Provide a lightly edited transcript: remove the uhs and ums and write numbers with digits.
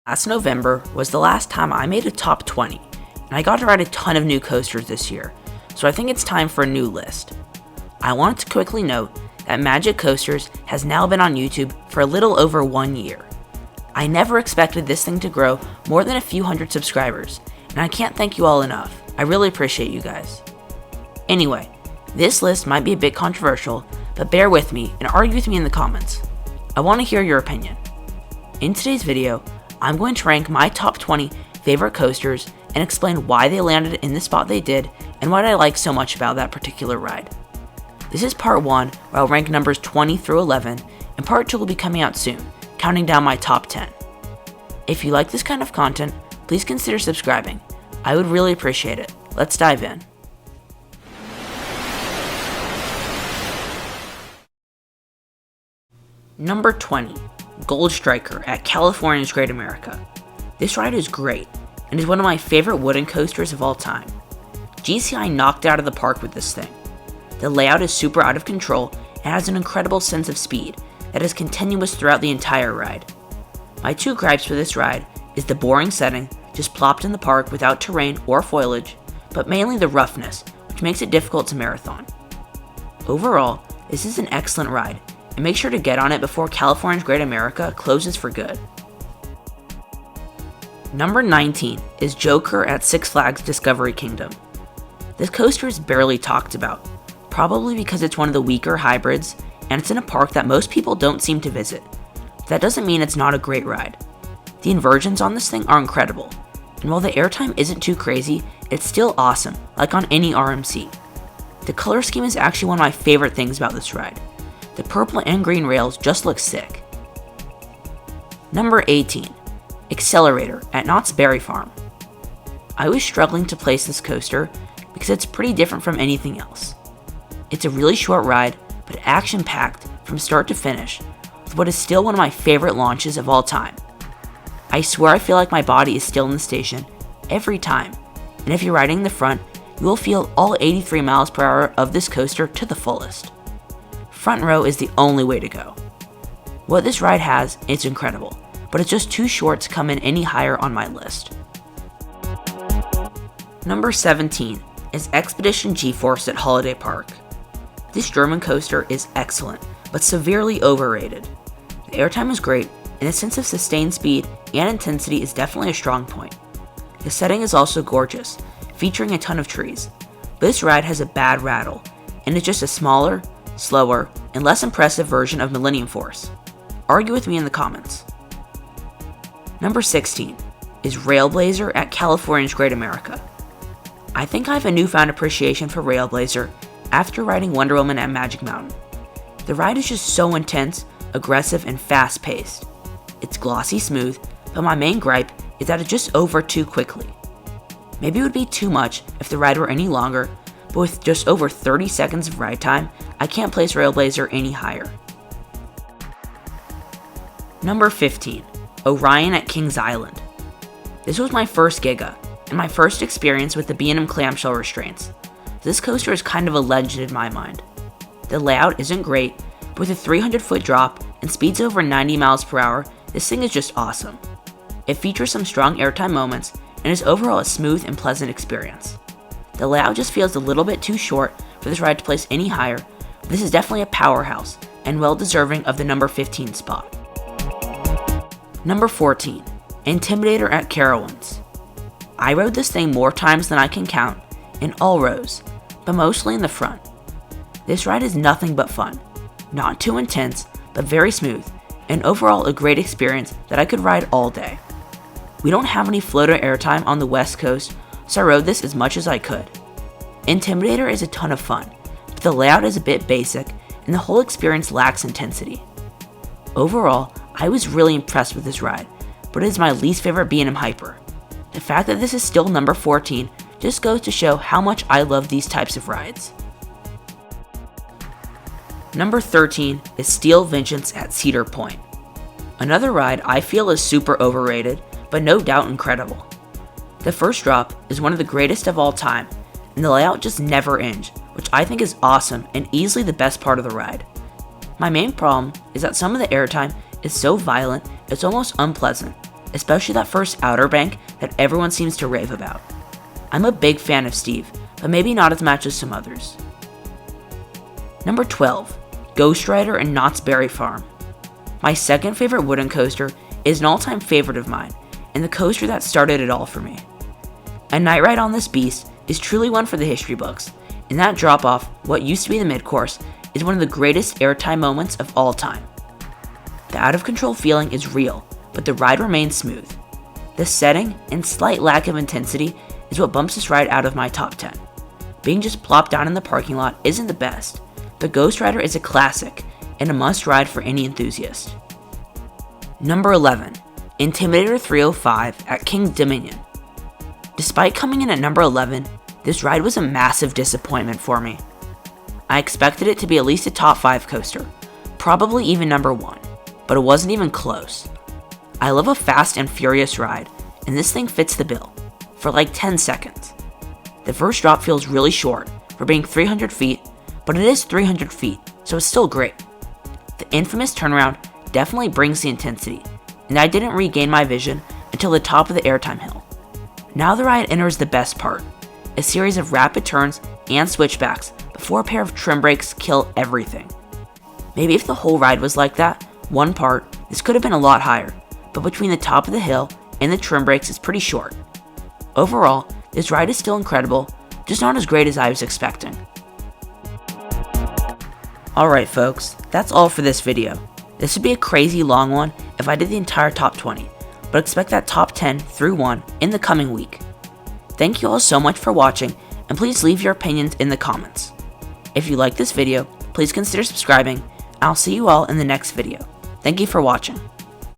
Last November was the last time I made a top 20, and I got to ride a ton of new coasters this year, so I think it's time for a new list. I wanted to quickly note that Magic Coasters has now been on YouTube for a little over 1 year. I never expected this thing to grow more than a few hundred subscribers, and I can't thank you all enough. I really appreciate you guys. Anyway, this list might be a bit controversial, but bear with me and argue with me in the comments. I want to hear your opinion. In today's video, I'm going to rank my top 20 favorite coasters and explain why they landed in the spot they did and what I like so much about that particular ride. This is part 1, where I'll rank numbers 20 through 11, and part 2 will be coming out soon, counting down my top 10. If you like this kind of content, please consider subscribing. I would really appreciate it. Let's dive in. Number 20, Gold Striker at California's Great America. This ride is great, and is one of my favorite wooden coasters of all time. GCI knocked out of the park with this thing. The layout is super out of control and has an incredible sense of speed that is continuous throughout the entire ride. My two gripes for this ride is the boring setting, just plopped in the park without terrain or foliage, but mainly the roughness, which makes it difficult to marathon. Overall, this is an excellent ride, and make sure to get on it before California's Great America closes for good. Number 19 is Joker at Six Flags Discovery Kingdom. This coaster is barely talked about, probably because it's one of the weaker hybrids, and it's in a park that most people don't seem to visit. But that doesn't mean it's not a great ride. The inversions on this thing are incredible, and while the airtime isn't too crazy, it's still awesome, like on any RMC. The color scheme is actually one of my favorite things about this ride. The purple and green rails just look sick. Number 18, Xcelerator at Knott's Berry Farm. I was struggling to place this coaster because it's pretty different from anything else. It's a really short ride, but action-packed from start to finish, with what is still one of my favorite launches of all time. I swear I feel like my body is still in the station every time, and if you're riding in the front, you will feel all 83 miles per hour of this coaster to the fullest. Front row is the only way to go. What this ride has, it's incredible, but it's just too short to come in any higher on my list. Number 17 is Expedition GeForce at Holiday Park. This German coaster is excellent, but severely overrated. The airtime is great, and the sense of sustained speed and intensity is definitely a strong point. The setting is also gorgeous, featuring a ton of trees, but this ride has a bad rattle, and it's just a smaller, slower, and less impressive version of Millennium Force. Argue with me in the comments. Number 16 is RailBlazer at California's Great America. I think I have a newfound appreciation for RailBlazer after riding Wonder Woman at Magic Mountain. The ride is just so intense, aggressive, and fast-paced. It's glossy smooth, but my main gripe is that it's just over too quickly. Maybe it would be too much if the ride were any longer, but with just over 30 seconds of ride time, I can't place RailBlazer any higher. Number 15, Orion at Kings Island. This was my first Giga, and my first experience with the B&M clamshell restraints. This coaster is kind of a legend in my mind. The layout isn't great, but with a 300-foot drop and speeds over 90 miles per hour, this thing is just awesome. It features some strong airtime moments, and is overall a smooth and pleasant experience. The layout just feels a little bit too short for this ride to place any higher, but this is definitely a powerhouse, and well deserving of the number 15 spot. Number 14, Intimidator at Carowinds. I rode this thing more times than I can count, in all rows, but mostly in the front. This ride is nothing but fun, not too intense, but very smooth, and overall a great experience that I could ride all day. We don't have any floater airtime on the west coast, so I rode this as much as I could. Intimidator is a ton of fun, but the layout is a bit basic, and the whole experience lacks intensity. Overall, I was really impressed with this ride, but it is my least favorite B&M Hyper. The fact that this is still number 14 just goes to show how much I love these types of rides. Number 13 is Steel Vengeance at Cedar Point. Another ride I feel is super overrated, but no doubt incredible. The first drop is one of the greatest of all time, and the layout just never ends, which I think is awesome and easily the best part of the ride. My main problem is that some of the airtime is so violent it's almost unpleasant, especially that first outer bank that everyone seems to rave about. I'm a big fan of Steve, but maybe not as much as some others. Number 12, Ghost Rider and Knott's Berry Farm. My second favorite wooden coaster is an all-time favorite of mine, and the coaster that started it all for me. A night ride on this beast is truly one for the history books, and that drop-off, what used to be the mid-course, is one of the greatest airtime moments of all time. The out-of-control feeling is real, but the ride remains smooth. The setting and slight lack of intensity is what bumps this ride out of my top 10. Being just plopped down in the parking lot isn't the best, but Ghost Rider is a classic and a must-ride for any enthusiast. Number 11, Intimidator 305 at King's Dominion. Despite coming in at number 11, this ride was a massive disappointment for me. I expected it to be at least a top 5 coaster, probably even number 1, but it wasn't even close. I love a fast and furious ride, and this thing fits the bill, for like 10 seconds. The first drop feels really short for being 300 feet, but it is 300 feet, so it's still great. The infamous turnaround definitely brings the intensity, and I didn't regain my vision until the top of the airtime hill. Now the ride enters the best part, a series of rapid turns and switchbacks before a pair of trim brakes kill everything. Maybe if the whole ride was like that, one part, this could have been a lot higher, but between the top of the hill and the trim brakes is pretty short. Overall, this ride is still incredible, just not as great as I was expecting. Alright folks, that's all for this video. This would be a crazy long one if I did the entire top 20, but expect that top 10 through 1 in the coming week. Thank you all so much for watching, and please leave your opinions in the comments. If you like this video, please consider subscribing, and I'll see you all in the next video. Thank you for watching.